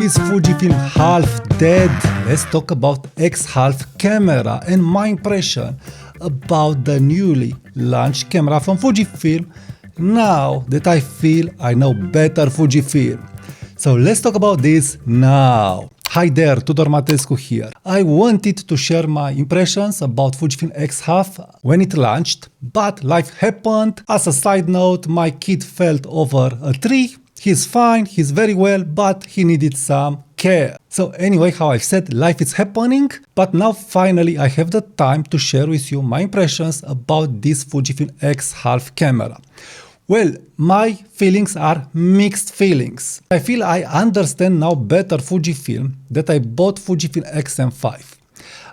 Is Fujifilm half dead? Let's talk about X-Half camera and my impression about the newly launched camera from Fujifilm now that I feel I know better Fujifilm. So let's talk about this now. Hi there, Tudor Matescu here. I wanted to share my impressions about Fujifilm X-Half when it launched, but life happened. As a side note, my kid fell over a tree. He's fine, he's very well, but he needed some care. So anyway, how I've said, life is happening, but now finally I have the time to share with you my impressions about this Fujifilm X-Half camera. Well, my feelings are mixed feelings. I feel I understand now better Fujifilm that I bought Fujifilm X-M5.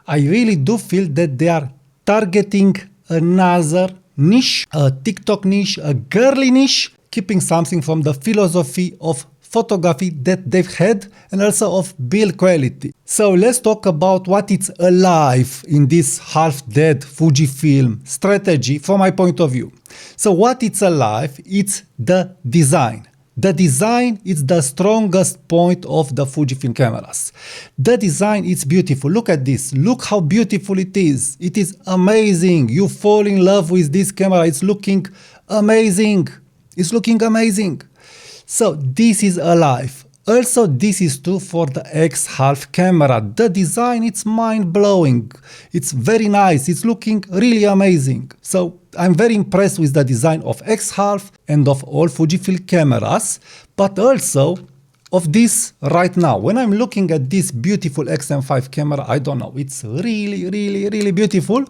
I really do feel that they are targeting another niche, a TikTok niche, a girly niche, keeping something from the philosophy of photography that they've had and also of build quality. So let's talk about what is alive in this half-dead Fujifilm strategy from my point of view. So what is alive? It's the design. The design is the strongest point of the Fujifilm cameras. The design is beautiful. Look at this. Look how beautiful it is. It is amazing. You fall in love with this camera. It's looking amazing. It's looking amazing. So this is alive. Also, this is true for the X-Half camera. The design, it's mind-blowing. It's very nice. It's looking really amazing. So I'm very impressed with the design of X-Half and of all Fujifilm cameras, but also of this right now. When I'm looking at this beautiful X-M5 camera, I don't know, it's really, really, really beautiful.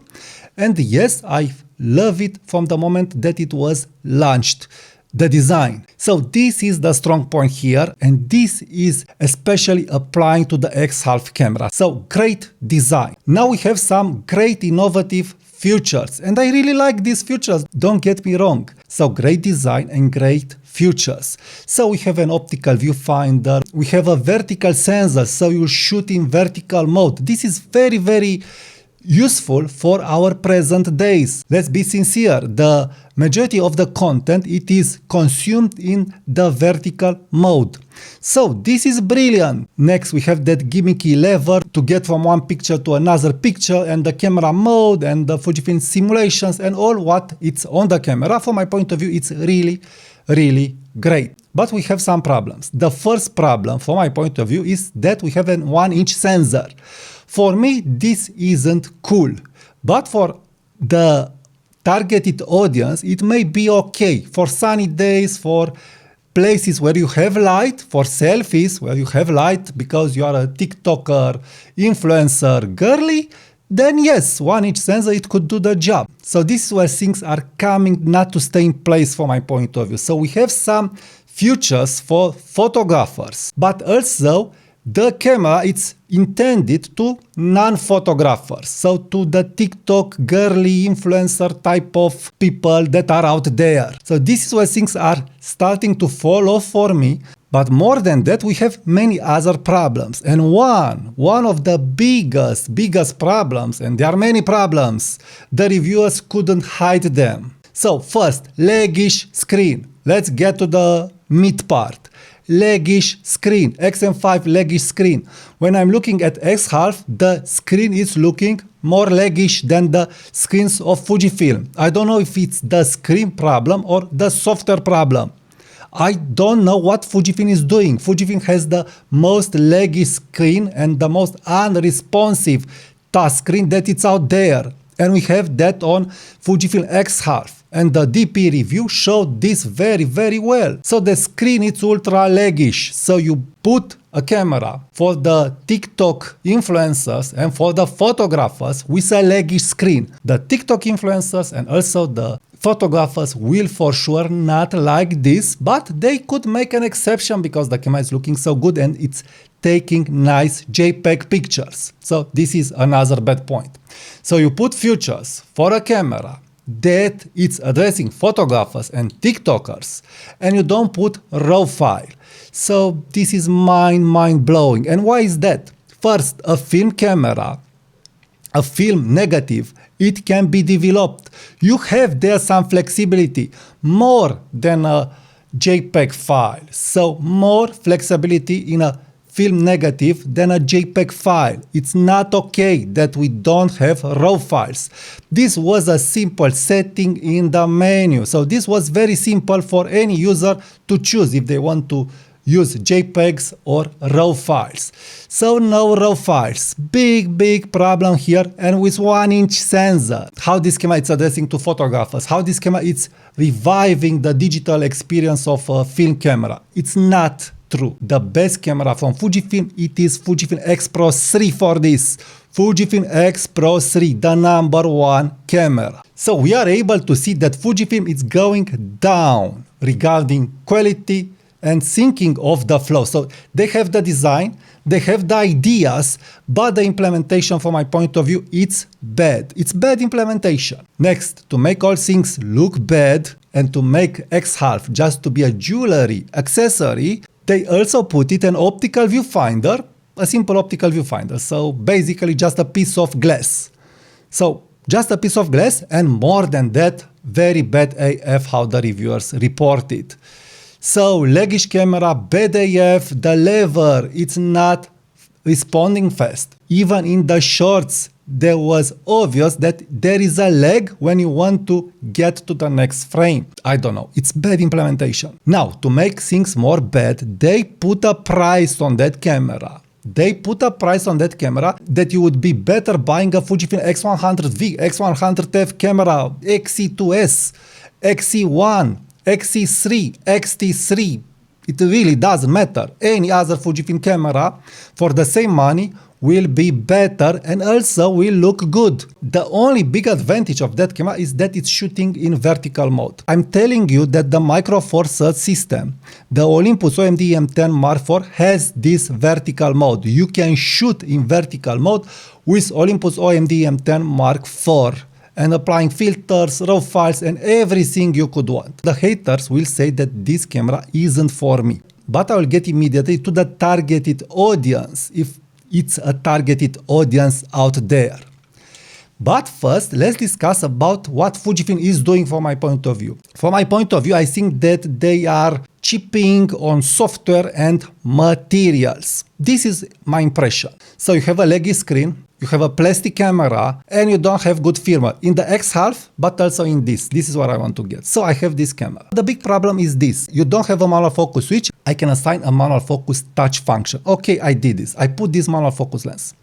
And yes, I love it from the moment that it was launched. The design. So this is the strong point here, and this is especially applying to the X-Half camera. So great design. Now we have some great innovative features, and I really like these features, don't get me wrong. So great design and great features. So we have an optical viewfinder, we have a vertical sensor, so you shoot in vertical mode. This is very, very useful for our present days. Let's be sincere, the majority of the content, it is consumed in the vertical mode. So this is brilliant. Next we have that gimmicky lever to get from one picture to another picture, and the camera mode and the Fujifilm simulations and all what it's on the camera. From my point of view, it's really, really great. But we have some problems. The first problem from my point of view is that we have a 1-inch sensor. For me, this isn't cool, but for the targeted audience, it may be okay. For sunny days, for places where you have light, for selfies where you have light because you are a TikToker, influencer, girly, then yes, 1-inch sensor, it could do the job. So this is where things are coming not to stay in place from my point of view. So we have some features for photographers, but also the camera, it's intended to non-photographers, so to the TikTok girly influencer type of people that are out there. So this is where things are starting to fall off for me. But more than that, we have many other problems. And one of the biggest problems, and there are many problems, the reviewers couldn't hide them. So first, laggish screen. Let's get to the meat part. Laggish screen, X-M5 laggish screen. When I'm looking at X-Half, the screen is looking more laggish than the screens of Fujifilm. I don't know if it's the screen problem or the software problem. I don't know what Fujifilm is doing. Fujifilm has the most laggy screen and the most unresponsive touch screen that it's out there. And we have that on Fujifilm X-Half. And the DP review showed this very, very well. So the screen is ultra laggish. So you put a camera for the TikTok influencers and for the photographers with a laggish screen. The TikTok influencers and also the photographers will for sure not like this, but they could make an exception because the camera is looking so good and it's taking nice JPEG pictures. So this is another bad point. So you put features for a camera that it's addressing photographers and TikTokers, and you don't put RAW file. So this is mind-blowing. And why is that? First, a film camera, a film negative, it can be developed. You have there some flexibility, more than a JPEG file. So more flexibility in a film negative than a JPEG file. It's not okay that we don't have RAW files. This was a simple setting in the menu. So this was very simple for any user to choose if they want to use JPEGs or RAW files. So no RAW files. Big problem here. And with 1-inch sensor, how this camera is addressing to photographers, how this camera is reviving the digital experience of a film camera. It's not true. The best camera from Fujifilm, it is Fujifilm X Pro 3 for this. Fujifilm X Pro 3, the #1 camera. So we are able to see that Fujifilm is going down regarding quality and thinking of the flow. So they have the design, they have the ideas, but the implementation from my point of view, it's bad. It's bad implementation. Next, to make all things look bad and to make X-Half just to be a jewelry accessory, they also put it an optical viewfinder, a simple optical viewfinder. So basically just a piece of glass. So just a piece of glass, and more than that, very bad AF how the reviewers report it. So leggish camera, bad AF, the lever, it's not responding fast. Even in the shots, there was obvious that there is a lag when you want to get to the next frame. I don't know, it's bad implementation. Now, to make things more bad, they put a price on that camera. They put a price on that camera that you would be better buying a Fujifilm X100V, X100F camera, XC2S, XC1, XC3, XT3, it really doesn't matter. Any other Fujifilm camera for the same money will be better and also will look good. The only big advantage of that camera is that it's shooting in vertical mode. I'm telling you that the Micro Four Thirds system, the Olympus OMD M10 Mark IV has this vertical mode. You can shoot in vertical mode with Olympus OMD M10 Mark IV. And applying filters, RAW files, and everything you could want. The haters will say that this camera isn't for me. But I will get immediately to the targeted audience, if it's a targeted audience out there. But first, let's discuss about what Fujifilm is doing from my point of view. From my point of view, I think that they are chipping on software and materials. This is my impression. So you have a leggy screen, you have a plastic camera, and you don't have good firmware in the X-Half, but also in this. This is what I want to get. So I have this camera. The big problem is this. You don't have a manual focus switch. I can assign a manual focus touch function. Okay, I did this. I put this manual focus lens.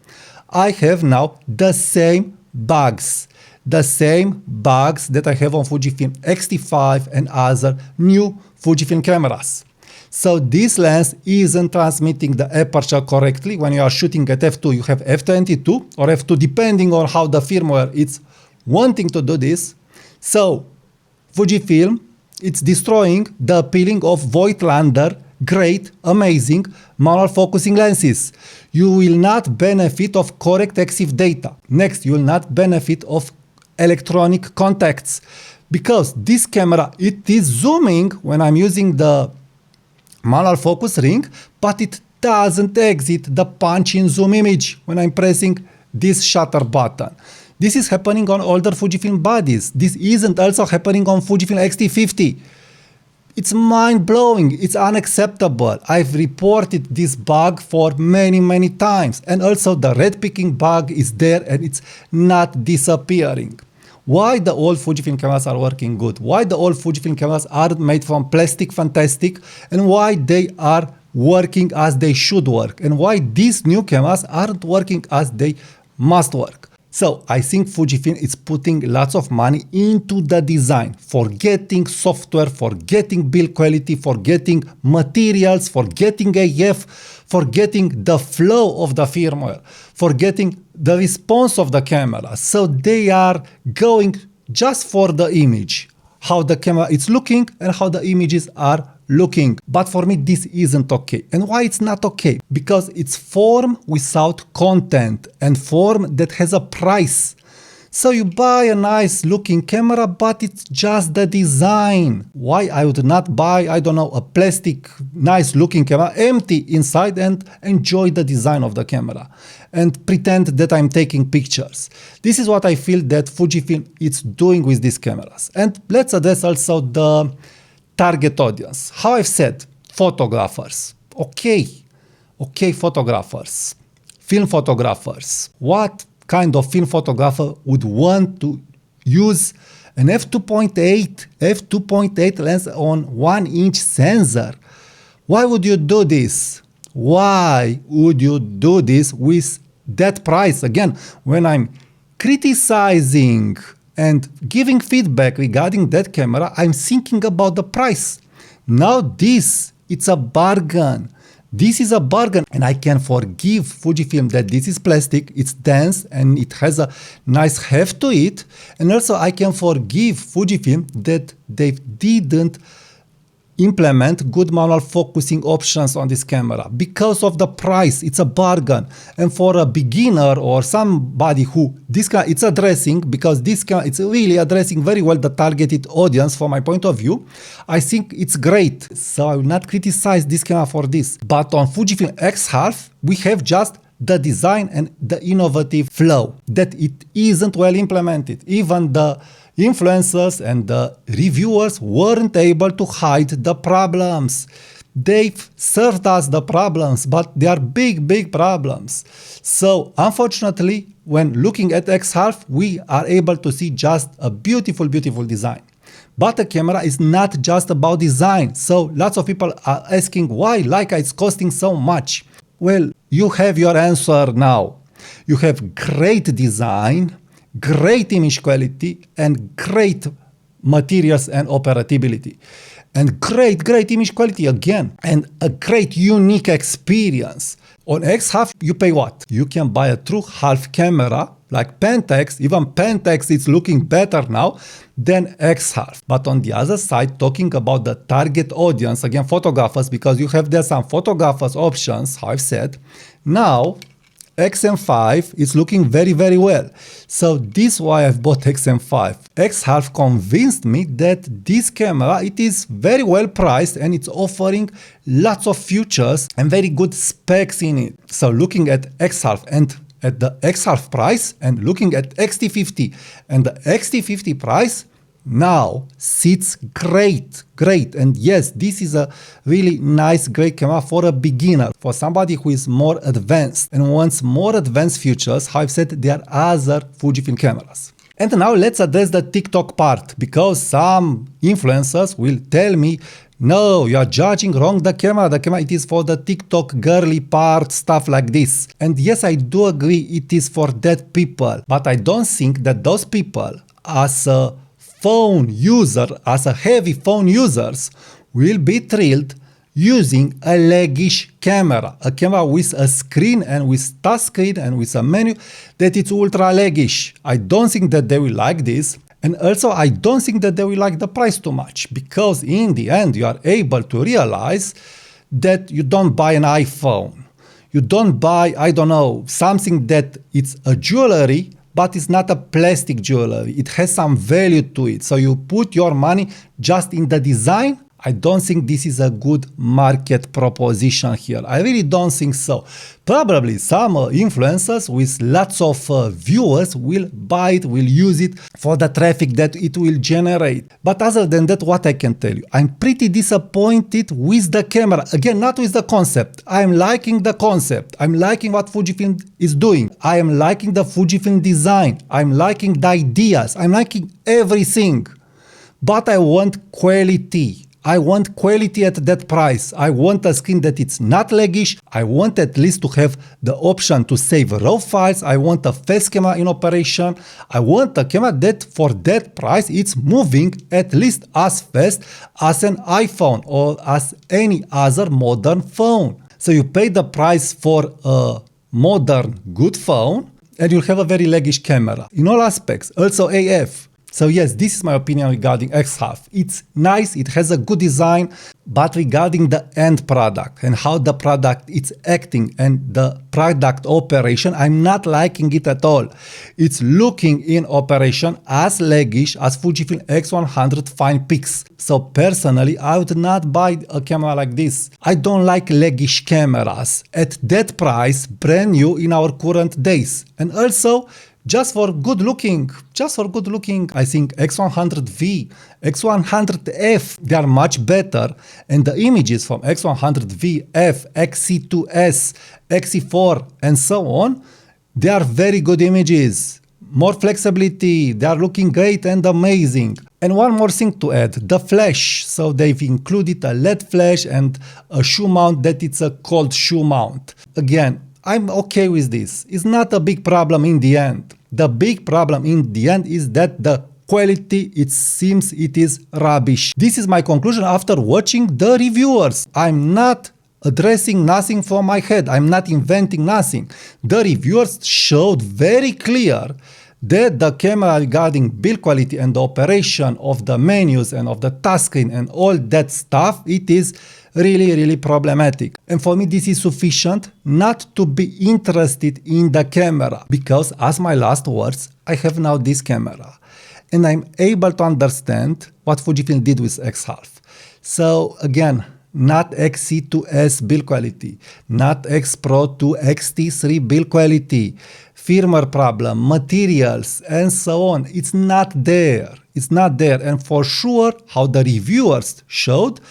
I have now the same bugs. The same bugs that I have on Fujifilm X-T5 and other new Fujifilm cameras. So this lens isn't transmitting the aperture correctly. When you are shooting at f2, you have f22 or f2 depending on how the firmware is wanting to do this. So Fujifilm, it's destroying the appealing of Voigtlander, great, amazing manual focusing lenses. You will not benefit of correct EXIF data. Next, you will not benefit of electronic contacts because this camera, it is zooming when I'm using the manual focus ring, but it doesn't exit the punch in zoom image when I'm pressing this shutter button. This is happening on older Fujifilm bodies. This isn't also happening on Fujifilm X-T50. It's mind-blowing. It's unacceptable. I've reported this bug for many times. And also the red picking bug is there and it's not disappearing. Why the old Fujifilm cameras are working good? Why the old Fujifilm cameras aren't made from plastic fantastic? And why they are working as they should work? And why these new cameras aren't working as they must work? So I think Fujifilm is putting lots of money into the design, forgetting software, forgetting build quality, forgetting materials, forgetting AF, forgetting the flow of the firmware, forgetting the response of the camera. So they are going just for the image, how the camera is looking and how the images are looking. But for me, this isn't okay. And why it's not okay? Because it's form without content and form that has a price. So you buy a nice looking camera, but it's just the design. Why I would not buy, I don't know, a plastic nice looking camera, empty inside, and enjoy the design of the camera and pretend that I'm taking pictures. This is what I feel that Fujifilm is doing with these cameras. And let's address also the target audience. How I've said, photographers. Okay, Okay, photographers, film photographers, what kind of film photographer would want to use an f2.8 lens on 1-inch sensor? Why would you do this? Why would you do this with that price? Again, when I'm criticizing and giving feedback regarding that camera, I'm thinking about the price. Now it's a bargain. This is a bargain, and I can forgive Fujifilm that this is plastic, it's dense, and it has a nice heft to it. And also I can forgive Fujifilm that they didn't implement good manual focusing options on this camera because of the price. It's a bargain, and for a beginner or somebody who this camera it's addressing, because this camera it's really addressing very well the targeted audience from my point of view, I think it's great. So I will not criticize this camera for this. But on Fujifilm X-Half we have just the design and the innovative flow that it isn't well implemented. Even the influencers and the reviewers weren't able to hide the problems. They've served us the problems, but they are big problems. So unfortunately, when looking at X-Half, we are able to see just a beautiful design. But the camera is not just about design. So lots of people are asking why Leica is costing so much. Well, you have your answer now. You have great design, great image quality, and great materials and operability. And great image quality again, and a great unique experience. On X-Half, you pay what? You can buy a true half camera, like Pentax. Even Pentax is looking better now than X-Half. But on the other side, talking about the target audience, again, photographers, because you have there some photographers options, how I've said. Now, XM5 is looking very well. So this is why I've bought XM5. X-Half convinced me that this camera, it is very well priced and it's offering lots of features and very good specs in it. So looking at X-Half and at the X-Half price and looking at X-T50 and the X-T50 price, now sits great. And yes, this is a really nice, great camera for a beginner, for somebody who is more advanced and wants more advanced features. How I've said, there are other Fujifilm cameras. And now let's address the TikTok part, because some influencers will tell me, no, you are judging wrong the camera. The camera, it is for the TikTok girly part, stuff like this. And yes, I do agree it is for that people, but I don't think that those people, as a phone user, as a heavy phone users, will be thrilled using a leggish camera, a camera with a screen and with touch screen and with a menu that it's ultra leggish. I don't think that they will like this. And also, I don't think that they will like the price too much, because in the end, you are able to realize that you don't buy an iPhone. You don't buy, I don't know, something that it's a jewelry, but it's not a plastic jewelry. It has some value to it. So you put your money just in the design. I don't think this is a good market proposition here. I really don't think so. Probably some influencers with lots of viewers will buy it, will use it for the traffic that it will generate. But other than that, what I can tell you, I'm pretty disappointed with the camera. Again, not with the concept. I'm liking the concept. I'm liking what Fujifilm is doing. I am liking the Fujifilm design. I'm liking the ideas. I'm liking everything. But I want quality. I want quality at that price. I want a screen that it's not leggish. I want at least to have the option to save RAW files. I want a fast camera in operation. I want a camera that for that price it's moving at least as fast as an iPhone or as any other modern phone. So you pay the price for a modern good phone and you'll have a very leggish camera in all aspects, also AF. So yes, this is my opinion regarding X-Half. It's nice, it has a good design, but regarding the end product and how the product is acting and the product operation, I'm not liking it at all. It's looking in operation as leggish as Fujifilm X100 Fine Pix. So personally, I would not buy a camera like this. I don't like leggish cameras at that price, brand new in our current days. And also, just for good looking, I think X100V, X100F, they are much better. And the images from X100V, F, XC2S, XC4, and so on, they are very good images. More flexibility, they are looking great and amazing. And one more thing to add, the flash. So they've included a LED flash and a shoe mount that it's a cold shoe mount. Again, I'm okay with this. It's not a big problem in the end. The big problem in the end is that the quality, it seems it is rubbish. This is my conclusion after watching the reviewers. I'm not addressing nothing from my head. I'm not inventing nothing. The reviewers showed very clear that the camera regarding build quality and the operation of the menus and of the touchscreen and all that stuff, it is really problematic. And for me, this is sufficient not to be interested in the camera, because as my last words, I have now this camera and I'm able to understand what Fujifilm did with X-Half. So again, not XC2S build quality, not X Pro to XT3 build quality, firmware problem, materials, and so on. It's not there. It's not there. And for sure, how the reviewers showed,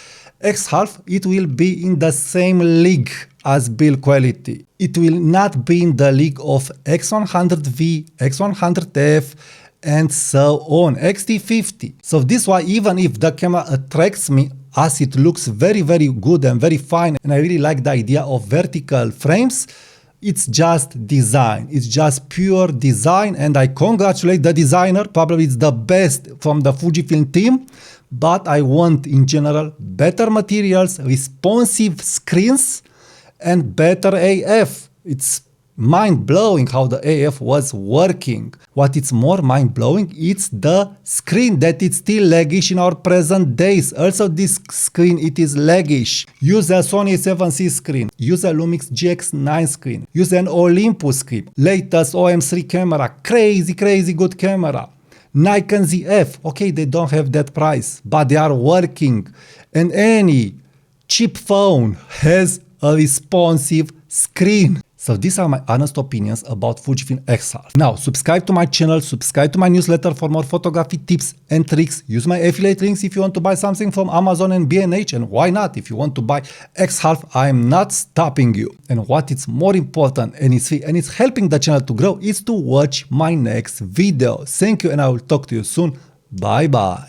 X-Half, it will be in the same league as build quality. It will not be in the league of X100V, X100F, and so on, XT50. So this is why even if the camera attracts me, as it looks very good and very fine, and I really like the idea of vertical frames, it's just design. It's just pure design, and I congratulate the designer. Probably it's the best from the Fujifilm team, but I want in general better materials, responsive screens, and better AF. It's mind-blowing how the AF was working. What is more mind-blowing, it's the screen that it's still laggish in our present days. Also this screen, it is laggish. Use a Sony a7C screen, use a Lumix GX9 screen, use an Olympus screen, latest OM3 camera, crazy good camera. Nikon ZF, okay, they don't have that price, but they are working. And any cheap phone has a responsive screen. So these are my honest opinions about Fujifilm X-Half. Now, subscribe to my channel, subscribe to my newsletter for more photography tips and tricks. Use my affiliate links if you want to buy something from Amazon and B&H, and why not? If you want to buy X-Half, I am not stopping you. And what is more important, and it's free, and it's helping the channel to grow, is to watch my next video. Thank you, and I will talk to you soon. Bye bye.